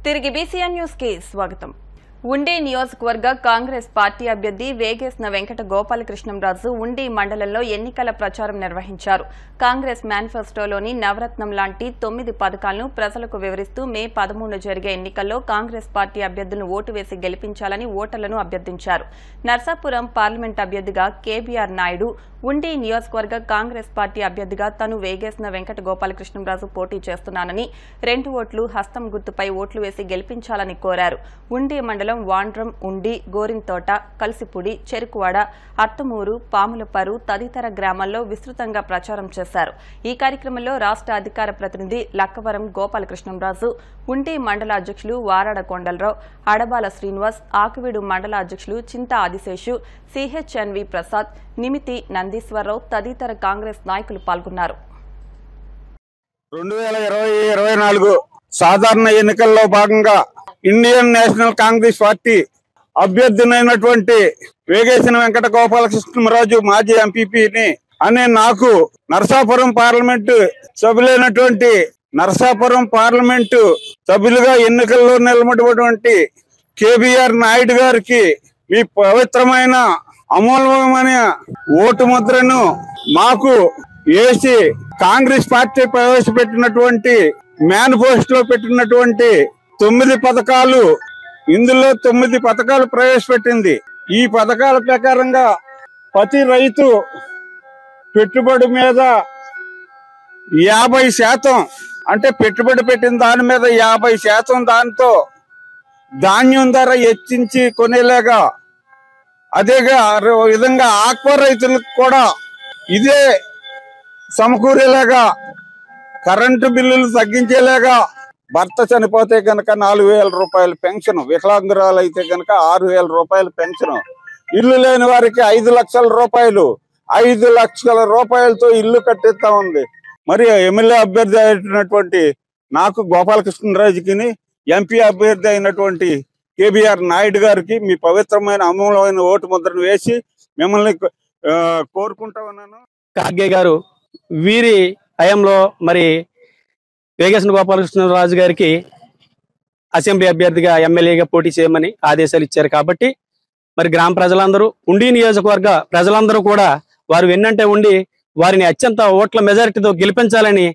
తిరిగి BCN news కి స్వాగతం. ఉండి నియోజకవర్గ కాంగ్రెస్ పార్టీ అభ్యర్థి వేగేసిన వెంకట గోపాలకృష్ణంరాజు ఉండి మండలంలో ఎన్నికల ప్రచారం నిర్వహించారు. కాంగ్రెస్ మేనిఫెస్టోలోని నవరత్నం లాంటి 9 పథకాలను ప్రజలకు వివరిస్తూ మే 13 జరిగే ఎన్నికల్లో కాంగ్రెస్ పార్టీ అభ్యర్థులను ఓటు వేసి గెలిపించాలని ఓటర్లను అభ్యర్థించారు. నర్సాపురం పార్లమెంట్ అభ్యర్థిగా కేబీఆర్ నాయుడు, ఉండి నియోజకవర్గ కాంగ్రెస్ పార్టీ అభ్యర్థిగా తను వేగేసిన వెంకట గోపాలకృష్ణంరాజు పోటీ చేస్తున్నానని 2 ఓట్లు హస్తం గుర్తుపై ఓట్లు వేసి గెలిపించాలని కోరారు. ఉండి మండలం వాండ్రం, ఉండి, గోరింతోట, కలిసిపుడి, చెరుకువాడ, అత్తమూరు, పాములపరు తదితర గ్రామాల్లో విస్తృతంగా ప్రచారం చేశారు. ఈ కార్యక్రమంలో రాష్ట్ర అధికార ప్రతినిధి లక్కవరం గోపాలకృష్ణంరాజు, ఉండి మండల అధ్యక్షులు వారాడ కొండలరావు, అడబాల శ్రీనివాస్, ఆకువీడు మండల అధ్యక్షులు చింత ఆదిశేషు, సిహెచ్ఎన్వి ప్రసాద్, నిమితి నందీశ్వరరావు తదితర కాంగ్రెస్ నాయకులు పాల్గొన్నారు. 2024 సాధారణ ఎన్నికల్లో భాగంగా ఇండియన్ నేషనల్ కాంగ్రెస్ పార్టీ అభ్యర్థినైనటువంటి వేగేసిన వెంకట గోపాలకృష్ణంరాజు మాజీ ఎంపీపీని అనే నాకు నరసాపురం పార్లమెంటు సభ్యులైనటువంటి నరసాపురం పార్లమెంటు సభ్యులుగా ఎన్నికల్లో నిలబడినటువంటి కేబీఆర్ నాయుడు గారికి మీ పవిత్రమైన అమూల్యమైన ఓటు ముద్రను మాకు వేసి కాంగ్రెస్ పార్టీ ప్రవేశపెట్టినటువంటి మేనిఫెస్టోలో పెట్టినటువంటి 9 పథకాలు, ఇందులో 9 పథకాలు ప్రవేశపెట్టింది. ఈ పథకాల ప్రకారంగా ప్రతి రైతు పెట్టుబడి మీద 50%, అంటే పెట్టుబడి పెట్టిన దాని మీద 50% దాంతో ధాన్యం ధర హెచ్చించి కొనేలాగా, అదే విధంగా ఆక్వా రైతులకు కూడా ఇదే సమకూరేలాగా, కరెంటు బిల్లులు తగ్గించేలాగా, భర్త చనిపోతే కనుక 4,000 రూపాయల పెన్షన్, వికలాంగురాలు అయితే కనుక 6,000 రూపాయల పెన్షన్, ఇల్లు లేని వారికి 5 లక్షల రూపాయలు, 5 లక్షల రూపాయలతో ఇల్లు కట్టిస్తా ఉంది. మరి ఎమ్మెల్యే అభ్యర్థి అయినటువంటి నాకు గోపాలకృష్ణరాజుకి, ఎంపీ అభ్యర్థి అయినటువంటి కేబీఆర్ నాయుడు గారికి మీ పవిత్రమైన అమూల్యమైన ఓటు ముద్రను వేసి మిమ్మల్ని కోరుకుంటా ఉన్నాను. ఖార్గే గారు వీరి హయాంలో మరి వేగేసిన గోపాలకృష్ణరాజు గారికి అసెంబ్లీ అభ్యర్థిగా ఎమ్మెల్యేగా పోటీ చేయమని ఆదేశాలు ఇచ్చారు. కాబట్టి మరి గ్రామ ప్రజలందరూ, ఉండి నియోజకవర్గ ప్రజలందరూ కూడా వారు వెన్నంటే ఉండి వారిని అత్యంత ఓట్ల మెజారిటీతో గెలిపించాలని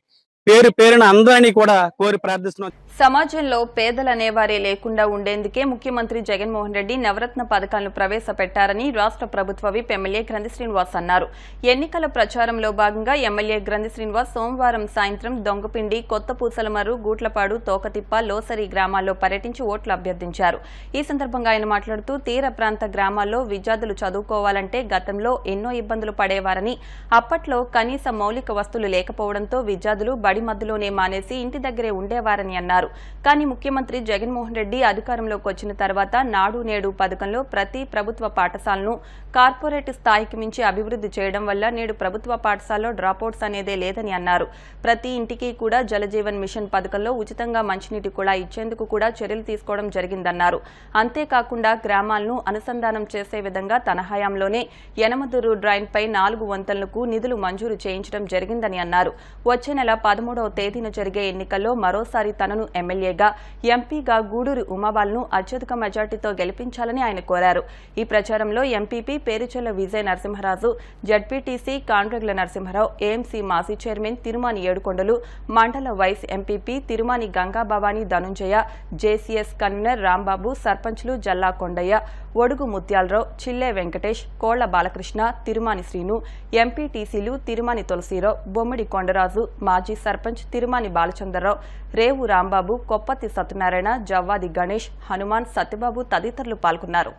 పేరున అందరినీ కూడా కోరి ప్రార్థిస్తున్నాం. సమాజంలో పేదలనేవారే లేకుండా ఉండేందుకే ముఖ్యమంత్రి జగన్మోహన్ రెడ్డి నవరత్న పథకాలను ప్రవేశపెట్టారని రాష్ట్ర ప్రభుత్వ విప్ ఎమ్మెల్యే గ్రంథి శ్రీనివాస్ అన్నారు. ఎన్నికల ప్రచారంలో భాగంగా ఎమ్మెల్యే గ్రంథి శ్రీనివాస్ సోమవారం సాయంత్రం దొంగపిండి, కొత్త పూసలమర్రు, గూట్లపాడు, తోకతిప్ప, లోసరి గ్రామాల్లో పర్యటించి ఓట్లు అభ్యర్థించారు. ఈ సందర్భంగా ఆయన మాట్లాడుతూ తీర ప్రాంత గ్రామాల్లో విద్యార్థులు చదువుకోవాలంటే గతంలో ఎన్నో ఇబ్బందులు పడేవారని, అప్పట్లో కనీస మౌలిక వస్తువులు లేకపోవడంతో విద్యార్థులు బడి మధ్యలోనే మానేసి ఇంటి దగ్గరే ఉండేవారని అన్నారు. కానీ ముఖ్యమంత్రి జగన్మోహన్ రెడ్డి అధికారంలోకి వచ్చిన తర్వాత నాడు నేడు పథకంలో ప్రతి ప్రభుత్వ పాఠశాలను కార్పొరేట్ స్థాయికి మించి అభివృద్ధి చేయడం వల్ల నేడు ప్రభుత్వ పాఠశాలలో డ్రాపౌట్స్ అనేదే లేదని అన్నారు. ప్రతి ఇంటికి కూడా జలజీవన్ మిషన్ పథకంలో ఉచితంగా మంచినీటి కూడా ఇచ్చేందుకు కూడా చర్యలు తీసుకోవడం జరిగిందన్నారు. అంతేకాకుండా గ్రామాలను అనుసంధానం చేసే విధంగా తన హయాంలోనే యనమదురు డ్రైన్ పై 4 వంతెనలకు నిధులు మంజూరు చేయించడం జరిగిందని అన్నారు. వచ్చే నెల 13వ తేదీన జరిగే ఎన్నికల్లో మరోసారి తనను ఎమ్మెల్యేగా, ఎంపీగా గూడూరు ఉమాబాలను అత్యధిక మెజార్టీతో గెలిపించాలని ఆయన కోరారు. ఈ ప్రచారంలో MPP Peruchella Vijaya Narasimharaju, ZPTC Kandregula Narasimharao, AMC మాజీ చైర్మన్ తిరుమాని ఏడుకొండలు, మండల vice MPP Tirumani Gangabhavani Dhananjaya, JCS convener Rambabu, సర్పంచ్లు జల్లా కొండయ్య, ఒడుగు ముత్యాలరావు, చిల్లే వెంకటేష్, కోళ్ల బాలకృష్ణ, తిరుమాని శ్రీను, ఎంపీటీసీలు తిరుమాని తులసీరావు, బొమ్మిడి కొండరాజు, మాజీ సర్పంచ్ తిరుమాని బాలచంద్రరావు, రేవు రాంబాబు, కొప్పతి సత్యనారాయణ, జవ్వాది గణేష్, హనుమాన్, సత్యబాబు తదితరులు పాల్గొన్నారు.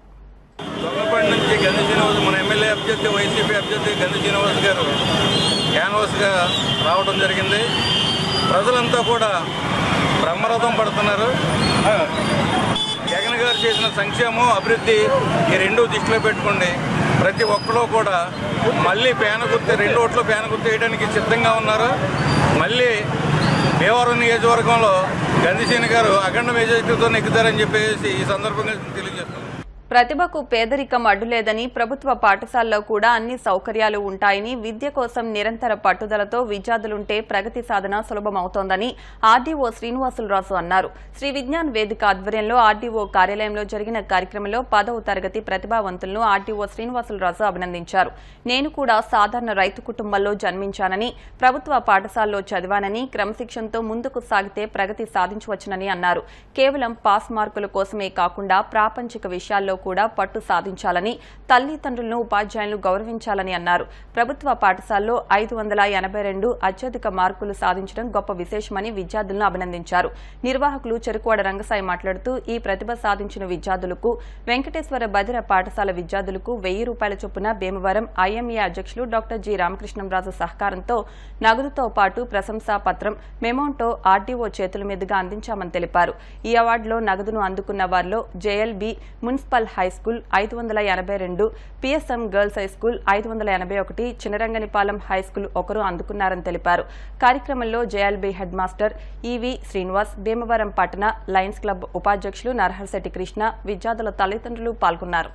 దొంగపడి నుంచి గంధి శ్రీనివాస్, మన ఎమ్మెల్యే అభ్యర్థి, వైసీపీ అభ్యర్థి గంధి శ్రీనివాస్ గారు క్యాన్వాస్గా రావడం జరిగింది. ప్రజలంతా కూడా బ్రహ్మరథం పడుతున్నారు. జగన్ గారు చేసిన సంక్షేమం, అభివృద్ధి ఈ 2 దృష్టిలో పెట్టుకోండి. ప్రతి ఒక్కరూ కూడా మళ్ళీ పేనగుర్తి 2 ఓట్లు పేనగుర్తి వేయడానికి సిద్ధంగా ఉన్నారు. మళ్ళీ భీమవరం నియోజకవర్గంలో గంధి శ్రీని గారు అఖండ మెజారిటీతో నెగ్గుతారని చెప్పేసి ఈ సందర్భంగా తెలియజేస్తున్నారు. ప్రతిభకు పేదరికం అడ్డులేదని, ప్రభుత్వ పాఠశాలలో కూడా అన్ని సౌకర్యాలు ఉంటాయని, విద్య కోసం నిరంతర పట్టుదలతో విద్యార్థులుంటే ప్రగతి సాధన సులభమవుతోందని ఆర్డీఓ శ్రీనివాసులరాజు అన్నారు. శ్రీ విజ్ఞాన్ వేదిక ఆధ్వర్యంలో ఆర్డీఓ కార్యాలయంలో జరిగిన కార్యక్రమంలో 10వ తరగతి ప్రతిభావంతులను ఆర్డీఓ శ్రీనివాసులరాజు అభినందించారు. నేను కూడా సాధారణ రైతు కుటుంబంలో జన్మించానని, ప్రభుత్వ పాఠశాలలో చదివానని, క్రమశిక్షణతో ముందుకు సాగితే ప్రగతి సాధించవచ్చునని అన్నారు. కేవలం పాస్ మార్కుల కోసమే కాకుండా ప్రాపంచిక విషయాల్లో కూడా పట్టు సాధించాలని, తల్లిదండ్రులను ఉపాధ్యాయులను గౌరవించాలని అన్నారు. ప్రభుత్వ పాఠశాలలో 582 అత్యధిక మార్కులు సాధించడం గొప్ప విశేషమని విద్యార్థులను అభినందించారు. నిర్వాహకులు చెరుకువాడ రంగసాయి మాట్లాడుతూ ఈ ప్రతిభ సాధించిన విద్యార్థులకు వెంకటేశ్వర బదిర పాఠశాల విద్యార్థులకు 1000 రూపాయల చొప్పున భీమవరం ఐఎంఏ అధ్యక్షులు డాక్టర్ జి రామకృష్ణంరాజు సహకారంతో నగదుతో పాటు ప్రశంసా పత్రం, మెమోంటో ఆర్డీఓ చేతుల మీదుగా అందించామని తెలిపారు. ఈ అవార్డులో నగదును అందుకున్న వారిలో JLB municipal high school 582, PSM girls high school 581, Chinaranganipalem high school ఒకరు అందుకున్నారని తెలిపారు. కార్యక్రమంలో JLB headmaster E V Srinivas, Bhimavaram పట్టణ లయన్స్ క్లబ్ ఉపాధ్యక్షులు నరహర్శెట్టి కృష్ణ, విద్యార్థుల తల్లిదండ్రులు పాల్గొన్నారు.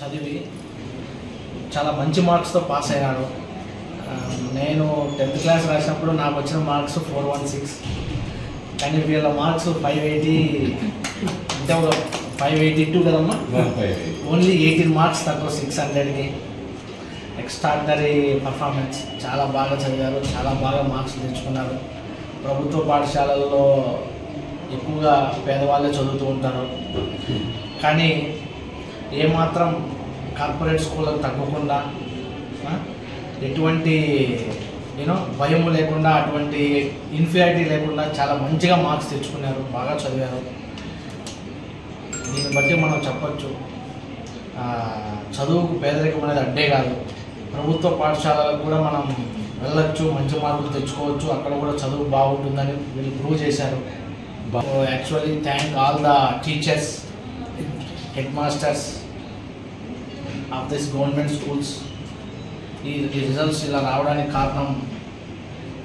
చదివి చాలా మంచి మార్క్స్తో పాస్ అయ్యాడు. నేను 10th క్లాస్ రాసినప్పుడు నాకు వచ్చిన మార్క్స్ 416, కానీ వీళ్ళ మార్క్స్ 580, అంటే 582 కదమ్మా, ఓన్లీ 18 మార్క్స్ తక్కువ 600కి. ఎక్స్ట్రాడినరీ పర్ఫార్మెన్స్, చాలా బాగా చదివారు, చాలా బాగా మార్క్స్ తెచ్చుకున్నారు. ప్రభుత్వ పాఠశాలల్లో ఎక్కువగా పేదవాళ్ళే చదువుతూ ఉంటారు, కానీ ఏమాత్రం కార్పొరేట్ స్కూళ్ళకు తగ్గకుండా, ఎటువంటి భయం లేకుండా, అటువంటి ఇన్ఫీరియారిటీ లేకుండా చాలా మంచిగా మార్క్స్ తెచ్చుకున్నారు, బాగా చదివారు. దీన్ని బట్టి మనం చెప్పచ్చు, చదువుకు పేదరికం అనేది అడ్డే కాదు. ప్రభుత్వ పాఠశాలకు కూడా మనం వెళ్ళొచ్చు, మంచి మార్కులు తెచ్చుకోవచ్చు, అక్కడ కూడా చదువు బాగుంటుందని వీళ్ళు ప్రూవ్ చేశారు. Actually thank all the teachers, head masters of this government schools. ఈ రిజల్ట్స్ ఇలా రావడానికి కారణం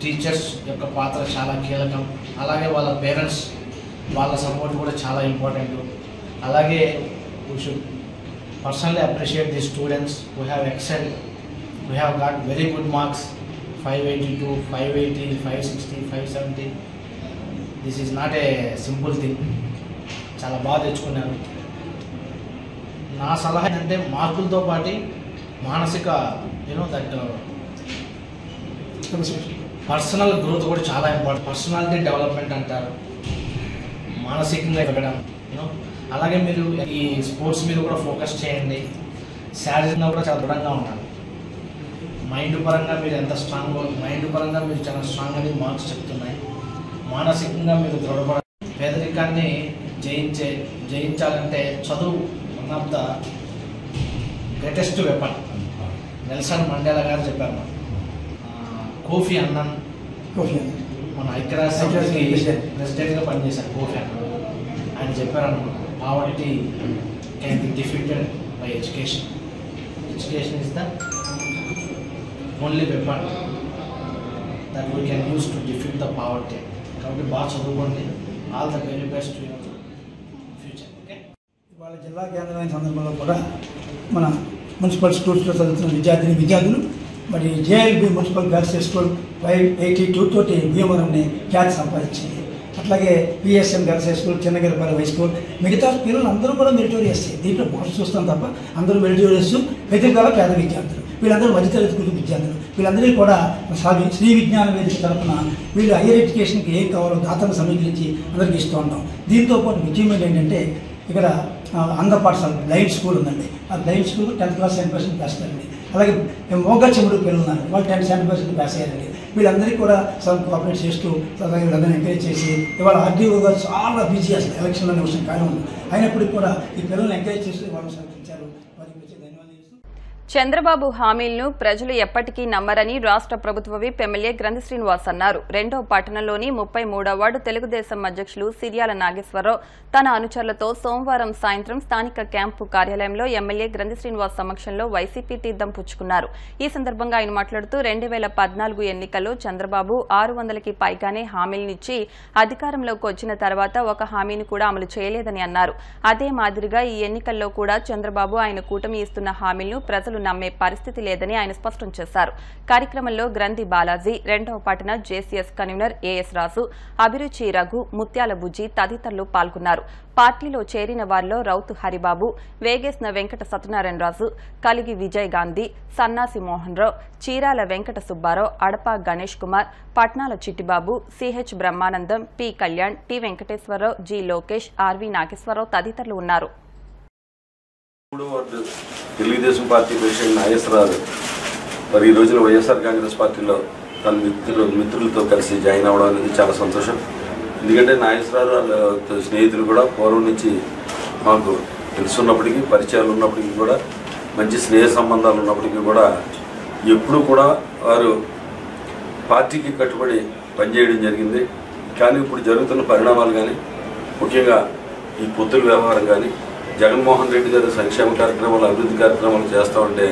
టీచర్స్ యొక్క పాత్ర చాలా కీలకం. అలాగే వాళ్ళ పేరెంట్స్, వాళ్ళ సపోర్ట్ కూడా చాలా ఇంపార్టెంట్. అలాగే we should personally appreciate the students who have excelled, who have got very good marks, 582, 580, 560, 570. This is not a simple thing. చాలా బాగా తెచ్చుకున్నారు. నా సలహా ఏంటంటే మార్కులతో పాటు మానసిక దట్ పర్సనల్ గ్రోత్ కూడా చాలా ఇంపార్టెంట్. పర్సనాలిటీ డెవలప్మెంట్ అంటారు, మానసికంగా ఎదగడం. అలాగే మీరు ఈ స్పోర్ట్స్ మీద కూడా ఫోకస్ చేయండి. శారీరకంగా కూడా చాలా దృఢంగా ఉండాలి. మైండ్ పరంగా మీరు ఎంత స్ట్రాంగ్, మైండ్ పరంగా మీరు చాలా స్ట్రాంగ్ అని మార్క్స్ చెప్తున్నాయి. మానసికంగా మీరు దృఢపడాలి. పేదరికాన్ని జయించాలంటే చదువు one of the greatest weapon. Nelson Mandela గారు చెప్పారు. కోఫీ అన్నన్ మన ఐక్యరాజ్య సమితికి ప్రెసిడెంట్గా పనిచేశారు కోఫీ అన్నన్. ఆయన చెప్పారన్నమాట, poverty can be defeated by education. Education is the only weapon that we can use to defeat the poverty. కాబట్టి బాగా చదువుకోండి. All the very best to your future. Okay. ఇవాళ జిల్లా కేంద్రమైన సందర్భంలో కూడా మన మున్సిపల్ స్కూల్స్లో చదువుతున్న విద్యార్థులు మరి జేఎల్బీ మున్సిపల్ గర్ల్స్ స్కూల్ 582 తోటి భీమవరంని ఖ్యాతి సంపాదించింది. అట్లాగే PSM girls high school, Chinnagiripalem high school, మిగతా పిల్లలు అందరూ కూడా మెరిటోరియస్. దీంట్లో మార్క్స్ చూస్తాం తప్ప అందరూ మెరిటోరియస్, పెద్దగా పేద విద్యార్థులు. వీళ్ళందరూ మధ్యతరగతి కుటుంబ విద్యార్థులు. వీళ్ళందరికీ కూడా శ్రీ విజ్ఞాన వేదిక తరఫున వీళ్ళు హైయర్ ఎడ్యుకేషన్కి ఏం కావాలో దాతను సమీకరించి అందరికీ ఇస్తూ ఉంటాం. దీంతో పాటు ముఖ్యమైన ఏంటంటే ఇక్కడ అంగ పాఠశాల బ్లైండ్ స్కూల్ ఉందండి. ఆ blind school 10th class 100% pass అయ్యారండి. అలాగే మోగా చెముడు పిల్లలు ఉన్నారు, వాళ్ళు 100% పాస్ అయ్యారండి. వీళ్ళందరికీ కూడా కోఆపరేట్ చేస్తూ అలాగే వీళ్ళందరినీ ఎంకరేజ్ చేసి ఇవాళ ఆర్డీఓ గారు చాలా బిజీ అసలు ఎలక్షన్లో అనే విషయం కానీ ఉంది. అయినప్పటికీ కూడా ఈ పిల్లల్ని ఎంకరేజ్ చేస్తూ వాళ్ళని సమర్పించారు. వారికి వచ్చే ధన్యవాదాలు. చంద్రబాబు హామీలను ప్రజలు ఎప్పటికీ నమ్మరని రాష్ట్ర ప్రభుత్వ విప్ ఎమ్మెల్యే గ్రంథి శ్రీనివాస్ అన్నారు. రెండో పట్టణంలోని 33వ వార్డు తెలుగుదేశం అధ్యక్షులు సిరియాల నాగేశ్వరరావు తన అనుచరులతో సోమవారం సాయంత్రం స్థానిక క్యాంపు కార్యాలయంలో ఎమ్మెల్యే గ్రంథి శ్రీనివాస్ సమక్షంలో వైసీపీ తీర్థం పుచ్చుకున్నారు. ఈ సందర్భంగా ఆయన మాట్లాడుతూ 2014 ఎన్నికల్లో చంద్రబాబు 600కి పైగానే హామీలనిచ్చి అధికారంలోకి వచ్చిన తర్వాత ఒక హామీని కూడా అమలు చేయలేదని అన్నారు. అదే మాదిరిగా ఈ ఎన్నికల్లో కూడా చంద్రబాబు ఆయన కూటమి ఇస్తున్న హామీలను ప్రజలు నమ్మే పరిస్థితి లేదని ఆయన స్పష్టం చేశారు. కార్యక్రమంలో గ్రంథి బాలాజీ, రెండవ పట్టణ జేసీఎస్ కన్వీనర్ ఏఎస్ రాజు, అభిరుచి రఘు, ముత్యాల బుజ్జి తదితరులు పాల్గొన్నారు. పార్టీలో చేరిన వారిలో రౌతు హరిబాబు, వేగేసిన వెంకట సత్యనారాయణరాజు, కలిగి Vijay Gandhi, Sannasi Mohan Rao, Chirala Venkata Subbarao, Adapa Ganesh Kumar, Patnala Chittibabu, CH Brahmanandam, P Kalyan, T Venkateswararao, G Lokesh, RV Nageswararao తదితరులు ఉన్నారు. తెలుగుదేశం పార్టీ ప్రెసిడెంట్ నాగేశ్వరరావు మరి ఈ రోజున వైఎస్ఆర్ కాంగ్రెస్ పార్టీలో తన మిత్రులతో కలిసి జాయిన్ అవ్వడం అనేది చాలా సంతోషం. ఎందుకంటే నాగేశ్వరరావు స్నేహితులు కూడా పూర్వం నుంచి మాకు తెలుసున్నప్పటికీ, పరిచయాలు ఉన్నప్పటికీ కూడా, మంచి స్నేహ సంబంధాలు ఉన్నప్పటికీ కూడా ఎప్పుడూ కూడా వారు పార్టీకి కట్టుబడి పనిచేయడం జరిగింది. కానీ ఇప్పుడు జరుగుతున్న పరిణామాలు కానీ, ముఖ్యంగా ఈ పొత్తుల వ్యవహారం కానీ, జగన్మోహన్ రెడ్డి గారు సంక్షేమ కార్యక్రమాలు, అభివృద్ధి కార్యక్రమాలు చేస్తూ ఉంటే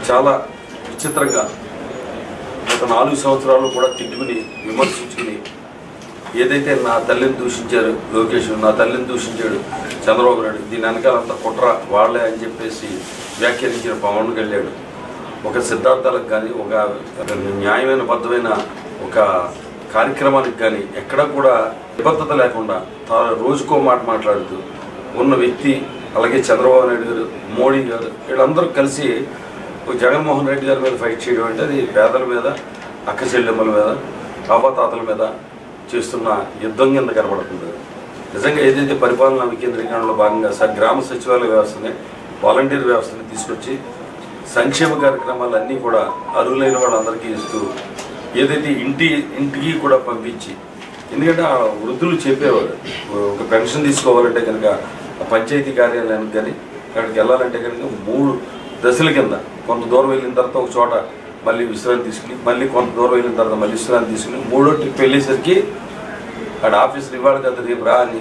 చాలా విచిత్రంగా గత 4 సంవత్సరాలు కూడా తిట్టుకుని, విమర్శించుకుని, ఏదైతే నా తల్లిని దూషించారు లోకేష్, నా తల్లిని దూషించాడు చంద్రబాబు నాయుడు, దీని వెనకాలంతా కుట్ర వాళ్లే అని చెప్పేసి వ్యాఖ్యానించిన పవన్ కళ్యాణ్ ఒక సిద్ధాంతాలకు కానీ, ఒక న్యాయమైన బద్దమైన ఒక కార్యక్రమానికి కానీ ఎక్కడా కూడా నిబద్ధత లేకుండా రోజుకో మాట మాట్లాడుతూ ఉన్న వ్యక్తి. అలాగే చంద్రబాబు నాయుడు గారు, మోడీ గారు వీళ్ళందరూ కలిసి జగన్మోహన్ రెడ్డి గారి మీద ఫైట్ చేయడం అంటే అది పేదల మీద, అక్క చెల్లెమ్మల మీద, అవ్వతాతల మీద చేస్తున్న యుద్ధం కింద కనబడుతుంది. నిజంగా ఏదైతే పరిపాలనా వికేంద్రీకరణలో భాగంగా గ్రామ సచివాలయ వ్యవస్థని, వాలంటీర్ వ్యవస్థని తీసుకొచ్చి సంక్షేమ కార్యక్రమాలన్నీ కూడా అర్హులైన వాళ్ళందరికీ ఇస్తూ, ఏదైతే ఇంటికి కూడా పంపించి, ఎందుకంటే ఆ వృద్ధులు చెప్పేవారు ఒక పెన్షన్ తీసుకోవాలంటే కనుక పంచాయతీ కార్యాలయానికి కానీ అక్కడికి వెళ్ళాలంటే కనుక 3 దశల కింద కొంత దూరం వెళ్ళిన తర్వాత ఒక చోట మళ్ళీ విశ్రాంతి తీసుకుని, మళ్ళీ కొంత దూరం వెళ్ళిన తర్వాత మళ్ళీ విశ్రాంతి తీసుకుని, 3వ ట్రిప్ వెళ్ళేసరికి అక్కడ ఆఫీసులు ఇవ్వాలి కదా రేపు రా అని,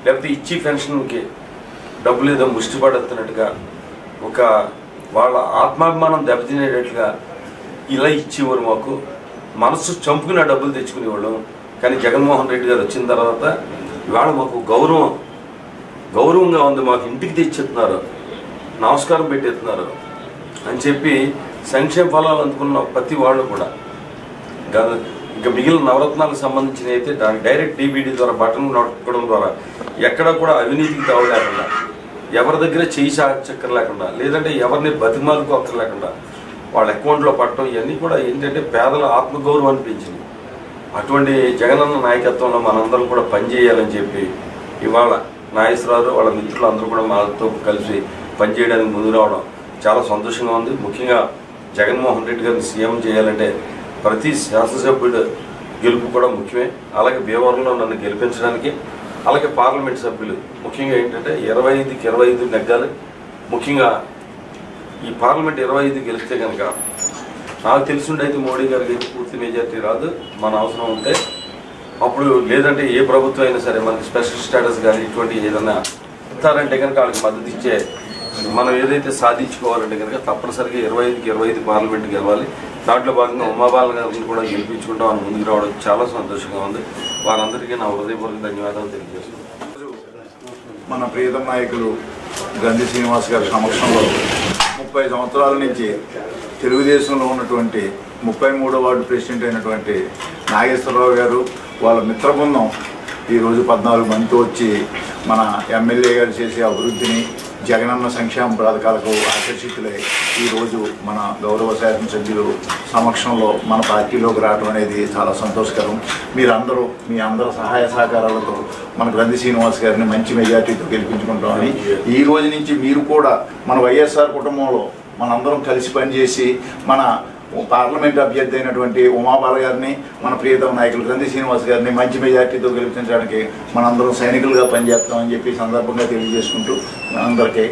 లేకపోతే ఇచ్చి పెన్షన్కి డబ్బులు ఏదో ముష్టిపడుతున్నట్టుగా, ఒక వాళ్ళ ఆత్మాభిమానం దెబ్బతినేటట్లుగా ఇలా ఇచ్చేవారు. మాకు మనసు చంపుకుని ఆ డబ్బులు తెచ్చుకునేవాళ్ళం. కానీ జగన్మోహన్ రెడ్డి గారు వచ్చిన తర్వాత ఇవాళ మాకు గౌరవంగా ఉంది, మాకు ఇంటికి తెచ్చేస్తున్నారు, నమస్కారం పెట్టేస్తున్నారు అని చెప్పి సంక్షేమ ఫలాలు అందుకున్న ప్రతి వాళ్ళు కూడా ఇంకా మిగిలిన నవరత్నాలకు సంబంధించిన అయితే దానికి డైరెక్ట్ డీబీడీ ద్వారా బటన్ నొక్కడం ద్వారా ఎక్కడ కూడా అవినీతికి తావు లేకుండా, ఎవరి దగ్గర చేయి చక్కర లేకుండా, లేదంటే ఎవరిని బతిమాలకు అక్కర లేకుండా వాళ్ళ అకౌంట్లో పట్టడం, ఇవన్నీ కూడా ఏంటంటే పేదల ఆత్మగౌరవాన్ని పెంచింది. అటువంటి జగనన్న నాయకత్వంలో మనందరం కూడా పనిచేయాలని చెప్పి ఇవాళ నాగేశ్వరరావు వాళ్ళ మిత్రులు అందరూ కూడా మాతో కలిసి పనిచేయడానికి ముందు రావడం చాలా సంతోషంగా ఉంది. ముఖ్యంగా జగన్మోహన్ రెడ్డి గారిని సీఎం చేయాలంటే ప్రతి శాసనసభ్యుడు గెలుపు కూడా ముఖ్యమే. అలాగే భీమవరంలో నన్ను గెలిపించడానికి, అలాగే పార్లమెంట్ సభ్యులు ముఖ్యంగా ఏంటంటే 25కి 25 నెగ్గాలి. ముఖ్యంగా ఈ పార్లమెంట్ 25 గెలిస్తే కనుక నాకు తెలిసిండైతే మోడీ గారికి పూర్తి మెజార్టీ రాదు. మన అవసరం ఉంటే అప్పుడు, లేదంటే ఏ ప్రభుత్వం అయినా సరే మనకి స్పెషల్ స్టేటస్ కానీ ఇటువంటి ఏదైనా ఇస్తారంటే కనుక వాళ్ళకి మద్దతు ఇచ్చే మనం ఏదైతే సాధించుకోవాలంటే కనుక తప్పనిసరిగా 25కి 25 పార్లమెంట్ గెలవాలి. దాంట్లో భాగంగా ఉమాబాల గారిని కూడా గెలిపించుకుంటాం అని ముందుకు రావడం చాలా సంతోషంగా ఉంది. వారందరికీ నా హృదయపూర్వక ధన్యవాదాలు తెలియజేస్తున్నాను. మన ప్రియతమ నాయకులు గ్రంథి శ్రీనివాస్ గారి సమక్షంలో 30 సంవత్సరాల నుంచి తెలుగుదేశంలో ఉన్నటువంటి 33వ వార్డు ప్రెసిడెంట్ అయినటువంటి నాగేశ్వరరావు గారు వాళ్ళ మిత్ర బృందం ఈరోజు 14 మందితో వచ్చి మన ఎమ్మెల్యే గారు చేసే అభివృద్ధిని, జగనన్న సంక్షేమ పథకాలకు ఆకర్షితులై ఈరోజు మన గౌరవ శాసనసభ్యులు సమక్షంలో మన పార్టీలోకి రావడం అనేది చాలా సంతోషకరం. మీరందరూ మీ అందరి సహాయ సహకారాలతో మన గ్రంథి శ్రీనివాస్ గారిని మంచి మెజార్టీతో గెలిపించుకుంటామని, ఈ రోజు నుంచి మీరు కూడా మన వైఎస్ఆర్ కుటుంబంలో మనందరం కలిసి పనిచేసి మన పార్లమెంట్ అభ్యర్థి అయినటువంటి ఉమాబాల గారిని, మన ప్రియతమ నాయకులు గ్రంథి శ్రీనివాస్ గారిని మంచి మెజార్టీతో గెలిపించడానికి మనందరం సైనికులుగా పనిచేస్తామని చెప్పి సందర్భంగా తెలియజేసుకుంటూ అందరికీ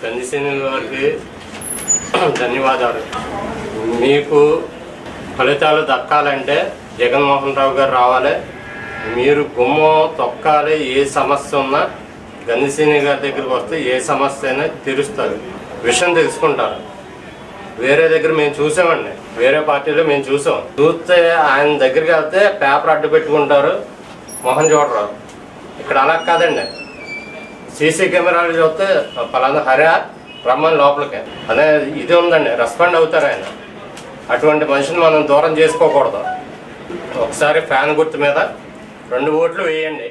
గంధిసేని గారికి ధన్యవాదాలు. మీకు ఫలితాలు దక్కాలంటే జగన్మోహన్ రావు గారు రావాలి. మీరు గుమ్మం తొక్కాలి. ఏ సమస్య ఉన్నా గంధిసేని గారి దగ్గరికి వస్తే ఏ సమస్య అయినా తీరుస్తారు, విషయం తెలుసుకుంటారు. వేరే దగ్గర మేము చూసామండి, వేరే పార్టీలో మేము చూస్తే ఆయన దగ్గరికి వెళ్తే పేపర్ అడ్డు పెట్టుకుంటారు, మొహం చూడరు. ఇక్కడ అలా కాదండి, సీసీ కెమెరాలు చూస్తే పలానా హరా రమ్మని లోపలికి అదే ఇది ఉందండి, రెస్పాండ్ అవుతారు ఆయన. అటువంటి మనిషిని మనం దూరం చేసుకోకూడదు. ఒకసారి ఫ్యాన్ గుర్తు మీద 2 ఓట్లు వేయండి.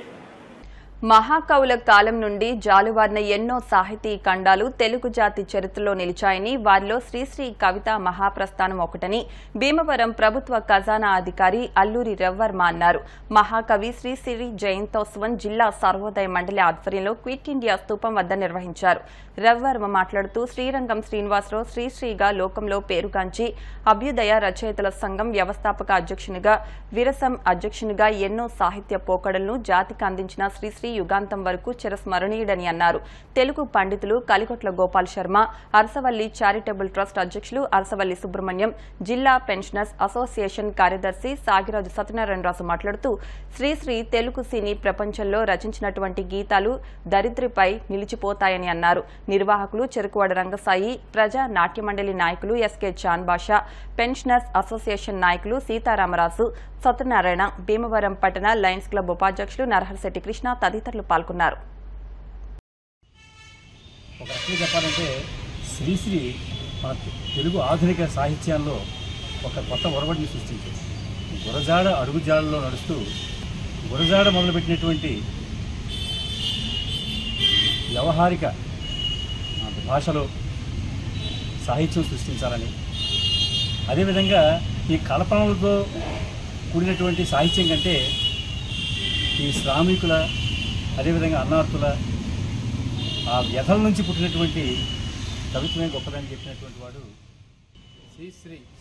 మహాకవుల కాలం నుండి జాలువారిన ఎన్నో సాహితీ ఖండాలు తెలుగు జాతి చరిత్రలో నిలిచాయని, వారిలో శ్రీశ్రీ కవితా మహాప్రస్థానం ఒకటని భీమవరం ప్రభుత్వ ఖజానా అధికారి అల్లూరి రవివర్మ అన్నారు. మహాకవి శ్రీశ్రీ జయంతోత్సవం జిల్లా సర్వోదయ మండలి ఆధ్వర్యంలో క్విట్ ఇండియా స్తూపం వద్ద నిర్వహించారు. రవివర్మ మాట్లాడుతూ శ్రీరంగం శ్రీనివాసరావు శ్రీశ్రీగా లోకంలో పేరుగాంచి అభ్యుదయ రచయితల సంఘం వ్యవస్థాపక అధ్యక్షునిగా, విరసం అధ్యక్షునిగా ఎన్నో సాహిత్య పోకడలను జాతికి అందించిన శ్రీశ్రీ యుగాంతం వరకు చిరస్మరణీయుడని అన్నారు. తెలుగు పండితులు కలికొట్ల గోపాల్ శర్మ, అరసవల్లి చారిటబుల్ ట్రస్ట్ అధ్యక్షులు అరసవల్లి సుబ్రహ్మణ్యం, జిల్లా పెన్షనర్స్ అసోసియేషన్ కార్యదర్శి సాగిరాజు సత్యనారాయణరాజు మాట్లాడుతూ శ్రీశ్రీ తెలుగు సినీ ప్రపంచంలో రచించినటువంటి గీతాలు దరిద్రిపై నిలిచిపోతాయని అన్నారు. నిర్వాహకులు చెరుకువాడ రంగసాయి, ప్రజా నాట్య మండలి నాయకులు ఎస్కే చాన్ బాషా, పెన్షనర్స్ అసోసియేషన్ నాయకులు సీతారామరాజు, సత్యనారాయణ, భీమవరం పట్టణ లయన్స్ క్లబ్ ఉపాధ్యక్షులు నరహరిశెట్టి కృష్ణ తదితరులు పాల్గొన్నారు. ఒక రకంగా చెప్పాలంటే శ్రీశ్రీ మన తెలుగు ఆధునిక సాహిత్యంలో ఒక కొత్త ఒరవడిని సృష్టించారు. గురజాడ అడుగుజాడలో నడుస్తూ గురజాడ మొదలుపెట్టినటువంటి వ్యవహారిక భాషలో సాహిత్యం సృష్టించాలని, అదేవిధంగా ఈ కల్పనలతో కూడినటువంటి సాహిత్యం కంటే ఈ శ్రామికుల, అదేవిధంగా అన్నార్తుల ఆ వ్యధల నుంచి పుట్టినటువంటి కవిత్వమే గొప్పదని చెప్పినటువంటి వాడు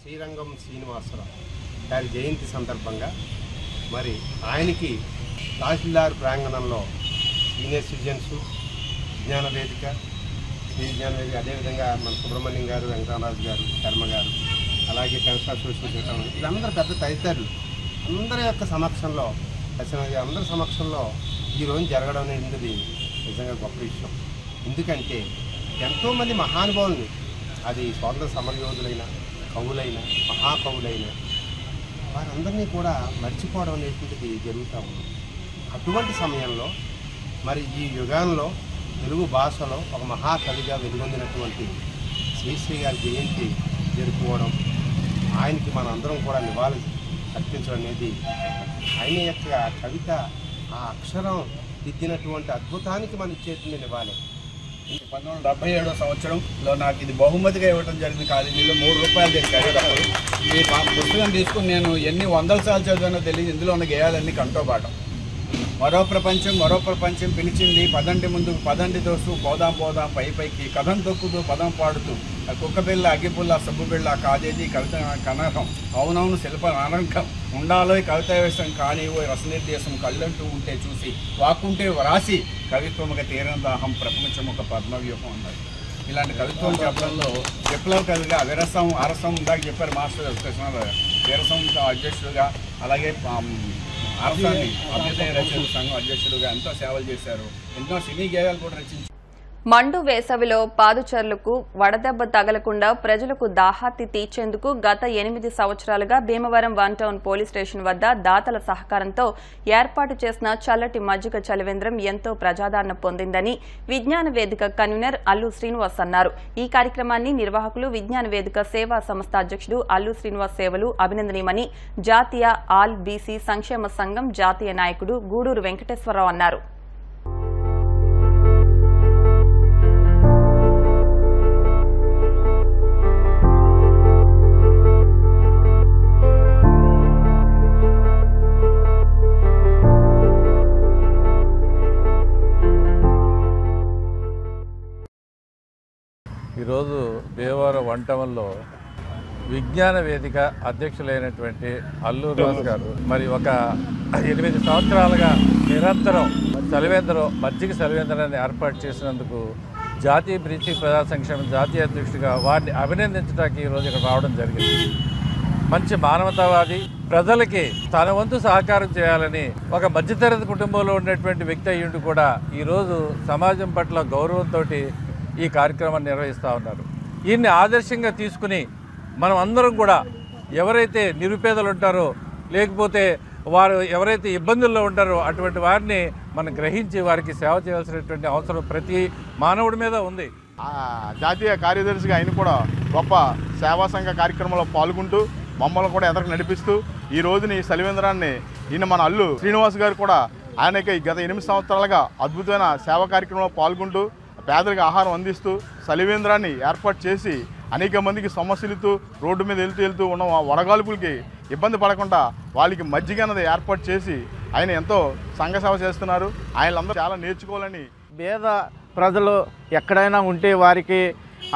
శ్రీరంగం శ్రీనివాసరావు గారి జయంతి సందర్భంగా మరి ఆయనకి తహసీల్దార్ ప్రాంగణంలో సీనియర్ సిటిజన్స్ విజ్ఞాన వేదిక, శ్రీ విజ్ఞాన వేదిక, అదేవిధంగా మన సుబ్రహ్మణ్యం గారు, వెంకటరాజు గారు, శర్మ గారు, అలాగే పెన్షన్ అసోసియేషన్ వీళ్ళందరూ పెద్ద తదితరులు అందరి యొక్క సమక్షంలో, అందరి సమక్షంలో ఈరోజు జరగడం అనేది నిజంగా గొప్ప విషయం. ఎందుకంటే ఎంతోమంది మహానుభావుల్ని, అది స్వాతంత్ర సమరయోధులైన, కవులైన, మహాకవులైన వారందరినీ కూడా మర్చిపోవడం అనేటువంటిది జరుగుతూ ఉంది. అటువంటి సమయంలో మరి ఈ యుగంలో తెలుగు భాషలో ఒక మహాకవిగా వెలుగొందినటువంటి శ్రీశ్రీ గారి జయంతి జరుపుకోవడం, ఆయనకి మన అందరం కూడా నివాళి అర్పించడం అనేది ఆయన యొక్క కవిత ఆ అక్షరం దిద్దినటువంటి అద్భుతానికి మనం ఇచ్చేటువంటి నివాళి. 1977 సంవత్సరంలో నాకు ఇది బహుమతిగా ఇవ్వడం జరిగింది. కాలేజీలో 3 రూపాయలు చదివేటప్పుడు ఈ పుస్తకం తీసుకుని నేను ఎన్ని 100 సార్లు చదివానో తెలియదు. ఇందులో ఉన్న గేయాలన్నీ కంటోపాఠం. మరో ప్రపంచం పిలిచింది, పదండి ముందుకు పదండి దోస్తు, పోదాం పోదాం పై పైకి, కథం తొక్కుతూ పదం పాడుతూ, కుక్కపిల్ల అగ్గిపుల్ల సబ్బుబిళ్ళ కాదేది కవిత కనకం, అవునవును శిల్ప అనంకం, ఉండాలో కవిత వేషం కానీ ఓ రసనిర్దేశం, కళ్ళంటూ ఉంటే చూసి వాక్కుంటే వ్రాసి, కవిత్వముగా తీరన దాహం ప్రపంచముఖ పద్మవ్యూహం అన్నారు. ఇలాంటి కవిత్వం చెప్పడంలో విప్లవ కవిగా విరసం, అరసం ఇందాక చెప్పారు మాస్టర్ కృష్ణారావు, విరసం అధ్యక్షుడుగా, అలాగే అరసాన్ని అభ్యుదయ రచయితల సంఘం అధ్యక్షుడుగా ఎంతో సేవలు చేశారు. ఎన్నో సినీ గేయాలు కూడా రచించారు. మండు వేసవిలో పాదుచర్లకు వడదెబ్బ తగలకుండా ప్రజలకు దాహార్తి తీర్చేందుకు గత 8 సంవత్సరాలుగా భీమవరం 1 టౌన్ పోలీస్ స్టేషన్ వద్ద దాతల సహకారంతో ఏర్పాటు చేసిన చల్లటి మజ్జిగ చలివేంద్రం ఎంతో ప్రజాదరణ పొందిందని విజ్ఞాన వేదిక కన్వీనర్ అల్లు శ్రీనివాస్ అన్నారు. ఈ కార్యక్రమాన్ని నిర్వాహకులు విజ్ఞాన వేదిక సేవా సంస్థ అధ్యక్షుడు అల్లు శ్రీనివాస్ సేవలు అభినందనీయమని జాతీయ ఆల్ బీసీ సంక్షేమ సంఘం జాతీయ నాయకుడు గూడూరు వెంకటేశ్వరరావు అన్నారు. ఈరోజు భీమవరం 1 టౌన్లో విజ్ఞాన వేదిక అధ్యక్షులైనటువంటి అల్లు రాజు గారు మరి ఒక 8 సంవత్సరాలుగా నిరంతరం మజ్జిగ చలివేంద్రాన్ని ఏర్పాటు చేసినందుకు జాతీయ బీసీ ప్రజా సంక్షేమ జాతీయ అధ్యక్షుడిగా వారిని అభినందించడానికి ఈరోజు ఇక్కడ రావడం జరిగింది. మంచి మానవతావాది, ప్రజలకి తన వంతు సహకారం చేయాలని ఒక మధ్యతరగతి కుటుంబంలో ఉన్నటువంటి వ్యక్తి అయ్యుండి కూడా ఈరోజు సమాజం పట్ల గౌరవంతో ఈ కార్యక్రమాన్ని నిర్వహిస్తూ ఉన్నారు. ఈయన్ని ఆదర్శంగా తీసుకుని మనం అందరం కూడా ఎవరైతే నిరుపేదలు ఉంటారో లేకపోతే వారు ఎవరైతే ఇబ్బందుల్లో ఉంటారో అటువంటి వారిని మనం గ్రహించి వారికి సేవ చేయాల్సినటువంటి అవసరం ప్రతి మానవుడి మీద ఉంది. జాతీయ కార్యదర్శిగా ఆయన కూడా గొప్ప సేవా సంఘ కార్యక్రమంలో పాల్గొంటూ మమ్మల్ని కూడా ఎదరికి నడిపిస్తూ ఈ రోజుని సలివేంద్రాన్ని ఈయన మన అల్లు శ్రీనివాస్ గారు కూడా ఆయనకి గత 8 సంవత్సరాలుగా అద్భుతమైన సేవా కార్యక్రమంలో పాల్గొంటూ పేదలకు ఆహారం అందిస్తూ సలివేంద్రాన్ని ఏర్పాటు చేసి అనేక మందికి సమస్యలతో రోడ్డు మీద వెళ్తూ ఉన్న వడగాల్పులకి ఇబ్బంది పడకుండా వాళ్ళకి మజ్జిగ అన్నది ఏర్పాటు చేసి ఆయన ఎంతో సంఘ సేవ చేస్తున్నారు. ఆయనందరూ చాలా నేర్చుకోవాలని. పేద ప్రజలు ఎక్కడైనా ఉంటే వారికి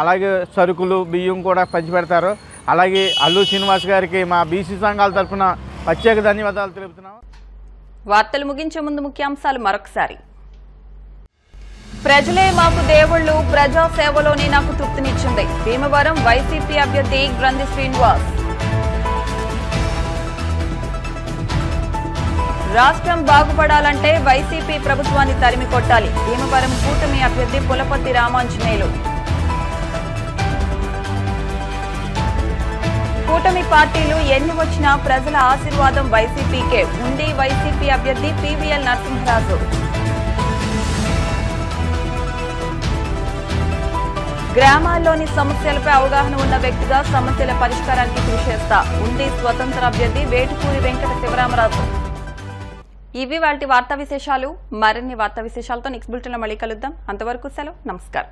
అలాగే సరుకులు బియ్యం కూడా పంచిపెడతారు. అలాగే అల్లు శ్రీనివాస్ గారికి మా బీసీ సంఘాల తరఫున ప్రత్యేక ధన్యవాదాలు తెలుపుతున్నాం. వార్తలు ముగించే ముందు ముఖ్యాంశాలు మరొకసారి. ప్రజలే మాకు దేవుళ్లు, ప్రజా సేవలోనే నాకు తృప్తినిచ్చింది. భీమవరం వైసీపీ అభ్యర్థి గ్రంథి శ్రీనివాస్. రాష్ట్రం బాగుపడాలంటే వైసీపీ ప్రభుత్వాన్ని తరిమి కొట్టాలి. భీమవరం కూటమి అభ్యర్థి పులపర్తి రామాంజనేయులు. కూటమి పార్టీలు ఎన్ని వచ్చినా ప్రజల ఆశీర్వాదం వైసీపీకే ఉంది. వైసీపీ అభ్యర్థి పీవీఎల్ నరసింహరాజు. గ్రామాల్లోని సమస్యలపై అవగాహన ఉన్న వ్యక్తిగా సమస్యల పరిష్కారానికి కృషి చేస్తా ఉంది స్వతంత్ర అభ్యర్థి వేటుకూరి వెంకట శివరామరాజు. ఇవి వాటి వార్తా విశేషాలు. మరిన్ని వార్తా విశేషాలతో నెక్స్ట్ బులెటిన్లో మళ్ళీ కలుద్దాం. అంతవరకు సెలవు. నమస్కారం.